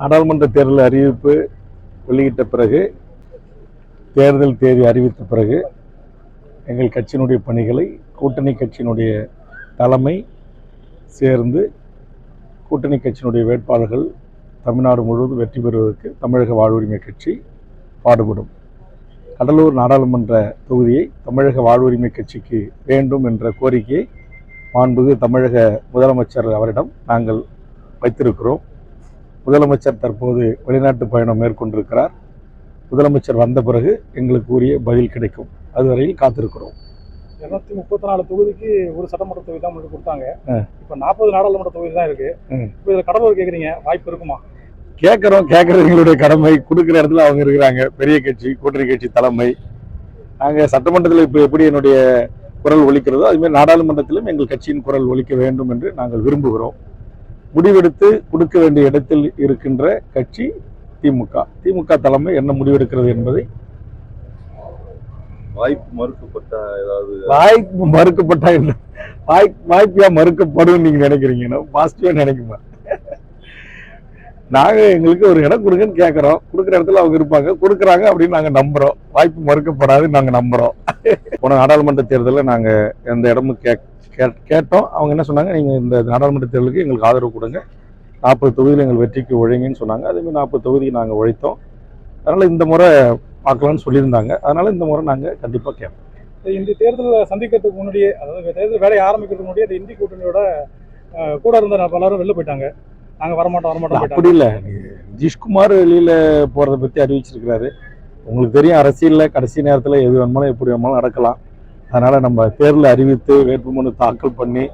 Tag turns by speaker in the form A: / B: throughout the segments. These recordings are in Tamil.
A: நாடாளுமன்ற தேர்தல் அறிவிப்பு வெளியிட்ட பிறகு, தேர்தல் தேதி அறிவித்த பிறகு எங்கள் கட்சியினுடைய பணிகளை கூட்டணி கட்சியினுடைய தலைமை சேர்ந்து கூட்டணி கட்சியினுடைய வேட்பாளர்கள் தமிழ்நாடு முழுவதும் வெற்றி பெறுவதற்கு தமிழக வாழ்வுரிமை கட்சி பாடுபடும். கடலூர் நாடாளுமன்ற தொகுதியை தமிழக வாழ்வுரிமை கட்சிக்கு வேண்டும் என்ற கோரிக்கையை மாண்புமிகு தமிழக முதலமைச்சர் அவரிடம் நாங்கள் வைத்திருக்கிறோம். முதலமைச்சர் தற்போது வெளிநாட்டு பயணம் மேற்கொண்டிருக்கிறார். முதலமைச்சர் வந்த பிறகு எங்களுக்கு உரிய பதில் கிடைக்கும். அதுவரையில் காத்திருக்கிறோம்.
B: 234 தொகுதிக்கு ஒரு சட்டமன்ற தொகுதி தான் உங்களுக்கு கொடுத்தாங்க. இப்போ 40 நாடாளுமன்ற தொகுதி தான் இருக்கு. இப்போ இதில் கடலூர் கேட்குறீங்க, வாய்ப்பு இருக்குமா?
A: கேட்கறது எங்களுடைய கடமை. கொடுக்குற இடத்துல அவங்க இருக்கிறாங்க. பெரிய கட்சி, கூட்டணி கட்சி தலைமை. நாங்கள் சட்டமன்றத்தில் இப்போ எப்படி என்னுடைய குரல் ஒலிக்கிறதோ அதுமாதிரி நாடாளுமன்றத்திலும் எங்கள் கட்சியின் குரல் ஒலிக்க வேண்டும் என்று நாங்கள் விரும்புகிறோம். முடிவெடுத்து கொடுக்க வேண்டிய இடத்தில் இருக்கின்ற கட்சி திமுக. திமுக தலைமை என்ன முடிவெடுக்கிறது என்பதை
C: வாய்ப்பு மறுக்கப்பட்டா ஏதாவது
A: வாய்ப்பு மறுக்கப்பட்டா என்ன வாய்ப்பா மறுக்கப்படும் நீங்க நினைக்கிறீங்க? பாசிட்டிவா நினைக்குமா? நாங்க எங்களுக்கு ஒரு இடம் கொடுங்கன்னு கேட்கறோம். கொடுக்குற இடத்துல அவங்க இருப்பாங்க, கொடுக்குறாங்க அப்படின்னு நாங்க நம்புறோம். வாய்ப்பு மறுக்கப்படாதுன்னு நாங்க நம்புறோம். போன நாடாளுமன்ற தேர்தலில் நாங்க எந்த இடமும் கேட்டோம். அவங்க என்ன சொன்னாங்க, நீங்க இந்த நாடாளுமன்ற தேர்தலுக்கு எங்களுக்கு ஆதரவு கொடுங்க, 40 தொகுதியில் எங்கள் வெற்றிக்கு உழைங்கன்னு சொன்னாங்க. அதேமாதிரி 40 தொகுதி நாங்கள் உழைத்தோம். அதனால இந்த முறை பார்க்கலாம்னு சொல்லியிருந்தாங்க. அதனால இந்த முறை நாங்கள் கண்டிப்பாக கேட்போம்.
B: இந்த தேர்தலை சந்திக்கிறதுக்கு முன்னாடியே, அதாவது தேர்தல் வேலையை ஆரம்பிக்கிறதுக்கு முன்னாடியே அந்த இந்தி கூட்டணியோட கூட இருந்த பலரும் வெளில போயிட்டாங்க. நாங்கள் வரமாட்டோம்.
A: அப்படி இல்லை, நிதிஷ்குமார் வெளியில போறதை பற்றி அறிவிச்சிருக்கிறாரு. உங்களுக்கு தெரியும், அரசியலில் கடைசி நேரத்தில் எது வேணுமாலும் எப்படி வேணுமாலும் நடக்கலாம். அதனால நம்ம தேர்தலை அறிவித்து வேட்புமனு தாக்கல் பண்ணி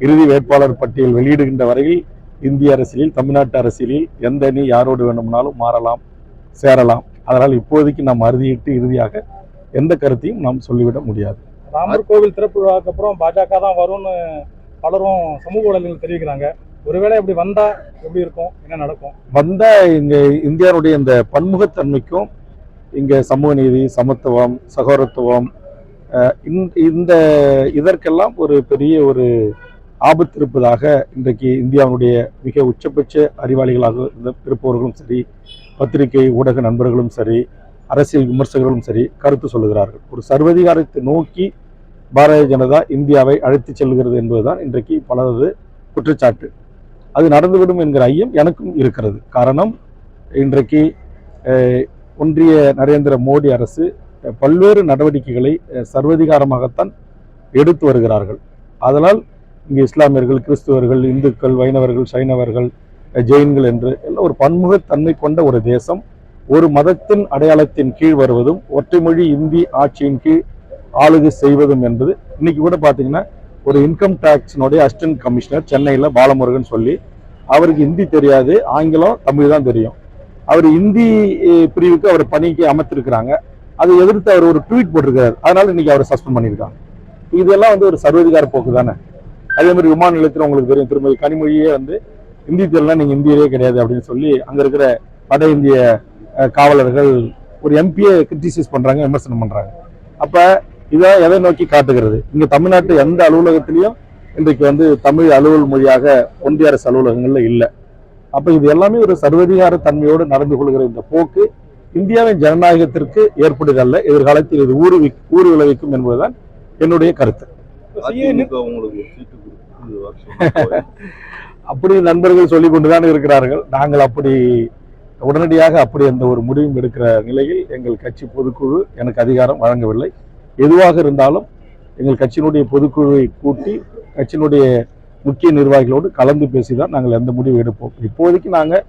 A: இறுதி வேட்பாளர் பட்டியல் வெளியிடுகின்ற வரையில் இந்திய அரசியலில், தமிழ்நாட்டு அரசியலில் எந்த அணி யாரோடு வேண்டுமானாலும் மாறலாம், சேரலாம். அதனால் இப்போதைக்கு நாம் அறுதியிட்டு இறுதியாக எந்த கருத்தையும் நாம் சொல்லிவிட முடியாது.
B: ராமர் கோவில் திறப்பு விழாவுக்கு அப்புறம் பாஜக தான் வரும்னு பலரும் சமூக வலைதளங்கள் தெரிவிக்கிறாங்க. ஒருவேளை இப்படி வந்தா எப்படி இருக்கும், என்ன நடக்கும்?
A: வந்தா இங்க இந்தியாவுடைய இந்த பன்முகத்தன்மைக்கும், இங்க சமூக நீதி, சமத்துவம், சகோதரத்துவம், இந்த இதற்கெல்லாம் ஒரு பெரிய ஒரு ஆபத்து இருப்பதாக இன்றைக்கு இந்தியாவுடைய மிக உச்சபட்ச அறிவாளிகளாக இருப்பவர்களும் சரி, பத்திரிகை ஊடக நண்பர்களும் சரி, அரசியல் விமர்சகர்களும் சரி கருத்து சொல்லுகிறார்கள். ஒரு சர்வதிகாரத்தை நோக்கி பாரதிய ஜனதா இந்தியாவை அழைத்து செல்கிறது என்பதுதான் இன்றைக்கு பலரது குற்றச்சாட்டு. அது நடந்துவிடும் என்கிற ஐயம் எனக்கும் இருக்கிறது. காரணம், இன்றைக்கு ஒன்றிய நரேந்திர மோடி அரசு பல்வேறு நடவடிக்கைகளை சர்வதிகாரமாகத்தான் எடுத்து வருகிறார்கள். அதனால் இங்கே இஸ்லாமியர்கள், கிறிஸ்துவர்கள், இந்துக்கள், வைணவர்கள், சைனவர்கள், ஜெயின்கள் என்று எல்லாம் ஒரு பன்முகத்தன்மை கொண்ட ஒரு தேசம் ஒரு மதத்தின் அடையாளத்தின் கீழ் வருவதும் ஒற்றைமொழி இந்தி ஆட்சியின் கீழ் ஆளுகை செய்வதும் என்பது இன்னைக்கு கூட பார்த்தீங்கன்னா ஒரு இன்கம் டேக்ஸினுடைய அசிஸ்டன்ட் கமிஷனர் சென்னையில் பாலமுருகன் சொல்லி, அவருக்கு ஹிந்தி தெரியாது, ஆங்கிலம், தமிழ் தான் தெரியும். அவர் இந்தி பிரிவுக்கு அவர் பணிக்கு அமைத்திருக்கிறாங்க. அதை எதிர்த்து அவர் ஒரு ட்வீட் போட்டிருக்காரு. அதனால இன்னைக்கு அவரை சஸ்பெண்ட் பண்ணியிருக்காங்க. இதெல்லாம் ஒரு சர்வதிகார போக்கு தானே. அதே மாதிரி விமான நிலையத்தில் உங்களுக்கு தெரியும், திருமதி கனிமொழியே இந்தி தெரியலாம், நீங்க இந்தியிலே கிடையாது அப்படின்னு சொல்லி அங்க இருக்கிற வட இந்திய காவலர்கள் ஒரு எம்பியை கிரிட்டிசைஸ் பண்றாங்க, விமர்சனம் பண்றாங்க. அப்ப இதை எதை நோக்கி காட்டுகிறது? இங்க தமிழ்நாட்டு எந்த அலுவலகத்திலையும் இன்றைக்கு தமிழ் அலுவல் மொழியாக ஒன்றிய அரசு அலுவலகங்கள்ல இல்லை. அப்ப இது எல்லாமே ஒரு சர்வதிகார தன்மையோடு நடந்து கொள்கிற இந்த போக்கு இந்தியாவின் ஜனநாயகத்திற்கு ஏற்படுதல்ல. எதிர்காலத்தில் இது ஊறு விளைவிக்கும் என்பதுதான் என்னுடைய கருத்து. அப்படி நண்பர்கள் சொல்லிக் கொண்டுதான் இருக்கிறார்கள். நாங்கள் அப்படி உடனடியாக அப்படி அந்த ஒரு முடிவும் எடுக்கிற நிலையில் எங்கள் கட்சி பொதுக்குழு எனக்கு அதிகாரம் வழங்கவில்லை. எதுவாக இருந்தாலும் எங்கள் கட்சியினுடைய பொதுக்குழுவை கூட்டி கட்சியினுடைய முக்கிய நிர்வாகிகளோடு கலந்து பேசிதான் நாங்கள் எந்த முடிவு எடுப்போம். இப்போதைக்கு நாங்கள்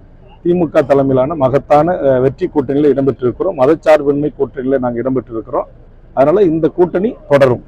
A: திமுக தலைமையிலான மகத்தான வெற்றி கூட்டணியில் இடம்பெற்றிருக்கிறோம். மதச்சார்பின்மை கூட்டணியில் நாங்கள் இடம்பெற்றிருக்கிறோம். அதனால இந்த கூட்டணி தொடரும்.